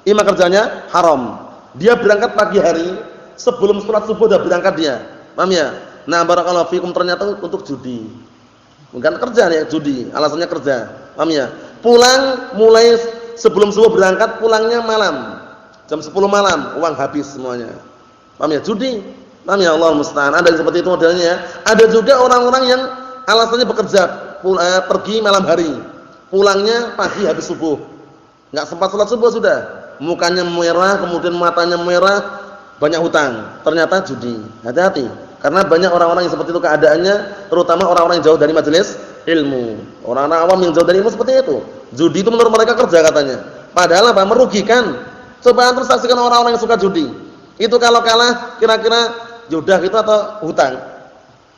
ima kerjanya haram. Dia berangkat pagi hari, sebelum sholat subuh sudah berangkat dia. Paham ya? Nah, barakallahu fikum, ternyata untuk judi. Bukan kerja ya, judi. Alasannya kerja. Paham ya? Pulang mulai sebelum subuh berangkat, pulangnya malam. Jam 10 malam, uang habis semuanya. Paham ya? Judi. Paham ya? Allah musta'an. Ada yang seperti itu modelnya ya. Ada juga orang-orang yang alasannya bekerja, pergi malam hari. Pulangnya pagi habis subuh. Enggak sempat sholat subuh sudah. Mukanya merah, kemudian matanya merah, banyak hutang. Ternyata judi. Hati-hati. Karena banyak orang-orang yang seperti itu keadaannya, terutama orang-orang yang jauh dari majelis ilmu. Orang-orang awam yang jauh dari ilmu seperti itu. Judi itu menurut mereka kerja katanya. Padahal apa? Merugikan. Coba antum saksikan orang-orang yang suka judi. Itu kalau kalah kira-kira jodoh itu atau hutang?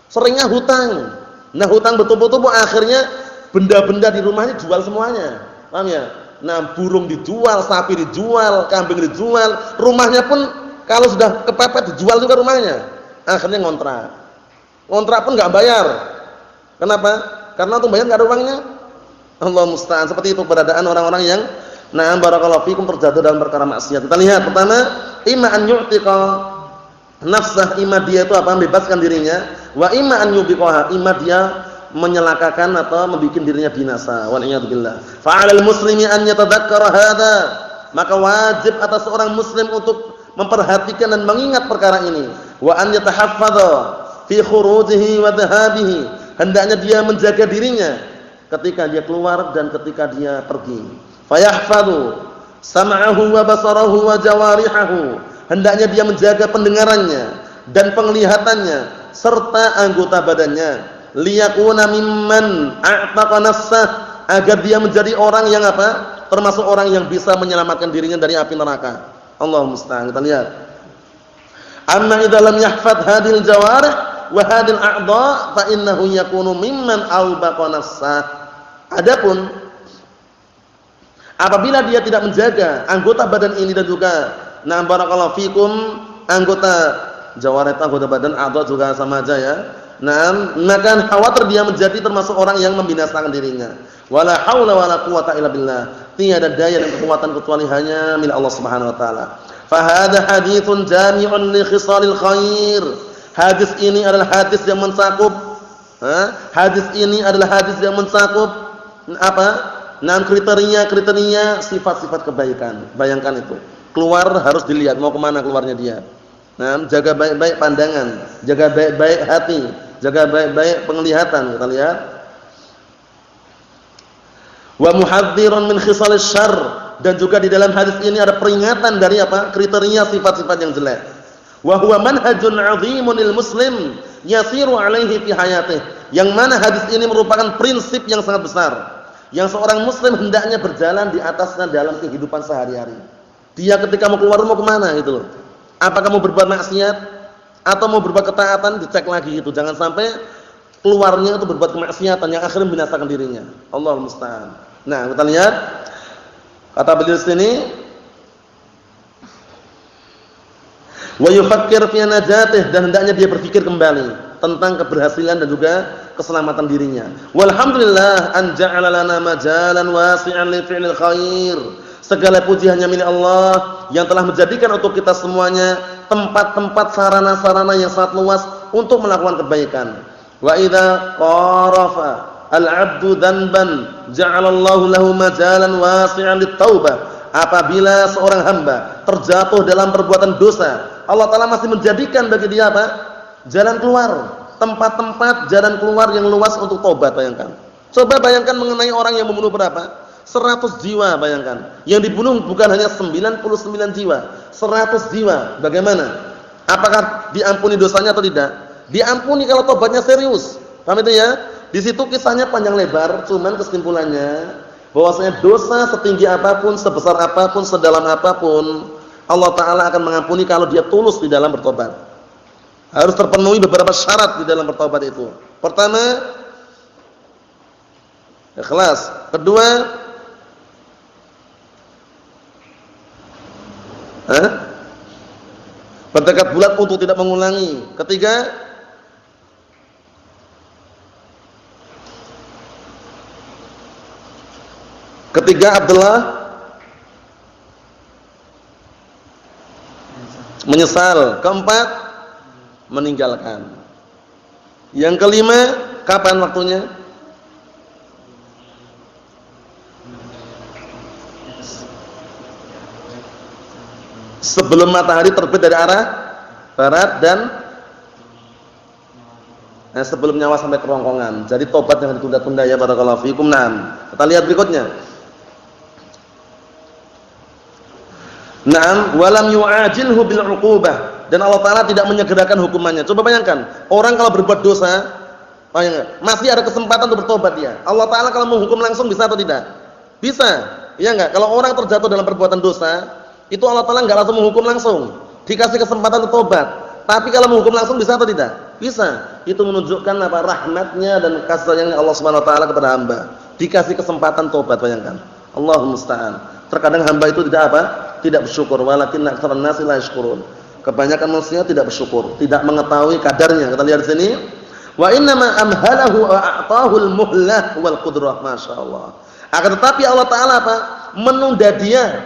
Seringnya hutang. Nah, hutang bertumpuk-tumpuk akhirnya benda-benda di rumahnya jual semuanya. Paham ya? Nah, burung dijual, sapi dijual, kambing dijual, rumahnya pun kalau sudah kepepet dijual juga rumahnya. Akhirnya ngontrak. Ngontrak pun enggak bayar. Kenapa? Karena untuk bayar enggak ada uangnya. Allah musta'an. Seperti itu keberadaan orang-orang yang na'am barakallahu fikum terjatuh dalam perkara maksiat. Kita lihat pertama, imma an yu'tiqa nafsah, imma dia itu apa? Membebaskan dirinya, wa imma an yubiqaha, imma dia menyelakakan atau membuat dirinya binasa. Wal iyad billah. Fa'alal muslimi an yatadzakkara hadza. Maka wajib atas seorang muslim untuk memperhatikan dan mengingat perkara ini. Wa an yatahaffadha fi khurujihi wa dhahabihi. Hendaknya dia menjaga dirinya ketika dia keluar dan ketika dia pergi. Fayahfadhu sam'ahu wa basarahu wa jawarihahu. Hendaknya dia menjaga pendengarannya dan penglihatannya serta anggota badannya. Liyakuna mimman a'taqa nafsah, agar dia menjadi orang yang apa? Termasuk orang yang bisa menyelamatkan dirinya dari api neraka. Allah musta'an. Kita lihat. Amma idza lam yahfad hadil jawarih wa hadil a'dha fa innahu yakunu mimman awbaqa nafsah. Adapun apabila dia tidak menjaga anggota badan ini dan juga na barakallahu fikum anggota jawarih, anggota badan, a'dha juga sama aja ya. Nah, maka khawatir dia menjadi termasuk orang yang membinasakan dirinya. Wala haula wala quwata illa billah. Tiada daya dan kekuatan kecuali hanya milik Allah Subhanahu wa taala. Fa hadza haditsun jami'un li khisalil khair. Hadis ini adalah hadis yang mencakup hadis ini adalah hadis yang mencakup apa? 6 kriteria sifat-sifat kebaikan. Bayangkan itu. Keluar harus dilihat mau kemana keluarnya dia. Nah, jaga baik-baik pandangan, jaga baik-baik hati, jaga baik-baik penglihatan. Kita lihat. Wa muhadzirun min khisalis syarr, dan juga di dalam hadis ini ada peringatan dari apa? Kriteria sifat-sifat yang jelek. Wa huwa manhajun 'azimun lil muslim yasiru 'alaihi fi hayatihi. Yang mana hadis ini merupakan prinsip yang sangat besar yang seorang muslim hendaknya berjalan di atasnya dalam kehidupan sehari-hari. Dia ketika mau keluar mau kemana gitu loh. Apakah mau berbuat maksiat atau mau berbuat ketaatan, dicek lagi gitu. Jangan sampai keluarnya itu berbuat kemaksiatan yang akhirnya membinasakan dirinya. Allahul musta'an. Nah, kita lihat kata beliau di sini, wa yufakkir fi najatih, dan hendaknya dia berpikir kembali tentang keberhasilan dan juga keselamatan dirinya. Walhamdulillah an ja'ala lana majalan wasi'an li fi'lil khair. Segala puji hanya milik Allah yang telah menjadikan untuk kita semuanya tempat-tempat sarana-sarana yang sangat luas untuk melakukan kebaikan. Wa idza qarafa al-'abdu dzanban ja'alallahu lahu majalan wasi'an lit-taubah. Apabila seorang hamba terjatuh dalam perbuatan dosa, Allah Taala masih menjadikan bagi dia apa? jalan keluar, tempat-tempat jalan keluar yang luas untuk tobat, bayangkan. Coba bayangkan mengenai orang yang membunuh berapa? 100 jiwa, bayangkan. Yang dibunuh bukan hanya 99 jiwa, 100 jiwa. Bagaimana? Apakah diampuni dosanya atau tidak? Diampuni kalau tobatnya serius. Paham itu ya? Di situ kisahnya panjang lebar, cuman kesimpulannya bahwasanya dosa setinggi apapun, sebesar apapun, sedalam apapun, Allah Ta'ala akan mengampuni kalau dia tulus di dalam bertobat. Harus terpenuhi beberapa syarat di dalam bertobat itu. Pertama, ikhlas. Kedua, bertekad bulat untuk tidak mengulangi. Ketiga, Abdullah menyesal. Keempat, meninggalkan. Yang kelima, kapan waktunya? Sebelum matahari terbit dari arah barat dan sebelum nyawa sampai kerongkongan. Jadi tobat jangan ditunda-tunda ya, barakallahu fikum. Naam. Kita lihat berikutnya. Naam, walam yu'ajilhu bil 'uqubah, dan Allah Ta'ala tidak menyegerakan hukumannya. Coba bayangkan, orang kalau berbuat dosa, masih ada kesempatan untuk bertobat dia. Allah Ta'ala kalau menghukum langsung bisa atau tidak? Bisa. Iya enggak? Kalau orang terjatuh dalam perbuatan dosa, itu Allah Ta'ala enggak langsung menghukum langsung, dikasih kesempatan untuk tobat. Tapi kalau menghukum langsung bisa atau tidak? Bisa. Itu menunjukkan apa? Rahmatnya dan kasih sayangnya Allah Subhanahu wa taala kepada hamba. Dikasih kesempatan tobat, bayangkan. Allahumma musta'an. Terkadang hamba itu tidak apa? Tidak bersyukur. Walakinna aktsarun nasi la yashkurun. Kebanyakan manusia tidak bersyukur, tidak mengetahui kadarnya. Kita lihat di sini. Wa innama amhalahu wa a'tahu al-muhlah wal qudrah, masyaallah. Akan tetapi Allah Ta'ala apa? Menunda dia,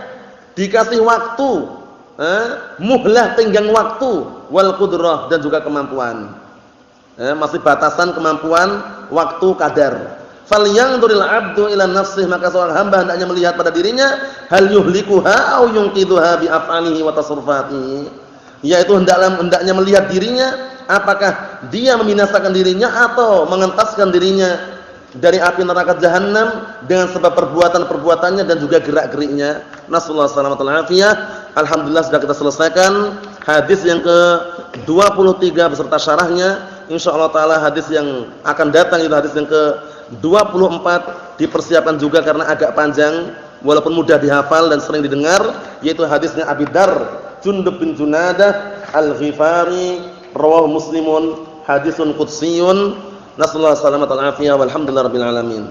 dikasih waktu, muhlah, tenggang waktu, wal qudrah, dan juga kemampuan. Masih batasan kemampuan, waktu, kadar. Falyanzuril 'abdu ila nafsihi, maka seorang hamba hendaknya melihat pada dirinya, hal yuhlikuha aw yunqidhuha bi af'alihi wa tasarrufatihi, yaitu hendaknya melihat dirinya, apakah dia membinasakan dirinya atau mengentaskan dirinya dari api neraka jahanam dengan sebab perbuatan-perbuatannya dan juga gerak-geriknya. Nasallahu alaihi wasallam. Alhamdulillah sudah kita selesaikan hadis yang ke-23 beserta syarahnya. Insyaallah taala hadis yang akan datang itu hadis yang ke-24 dipersiapkan juga karena agak panjang walaupun mudah dihafal dan sering didengar, yaitu hadisnya Abi Dar Jundub bin Junadah Al-Ghifari, rawahu Muslimun, hadisun qudsiyun. Nasallahu alaihi wasallam. Walhamdulillahirabbil alamin.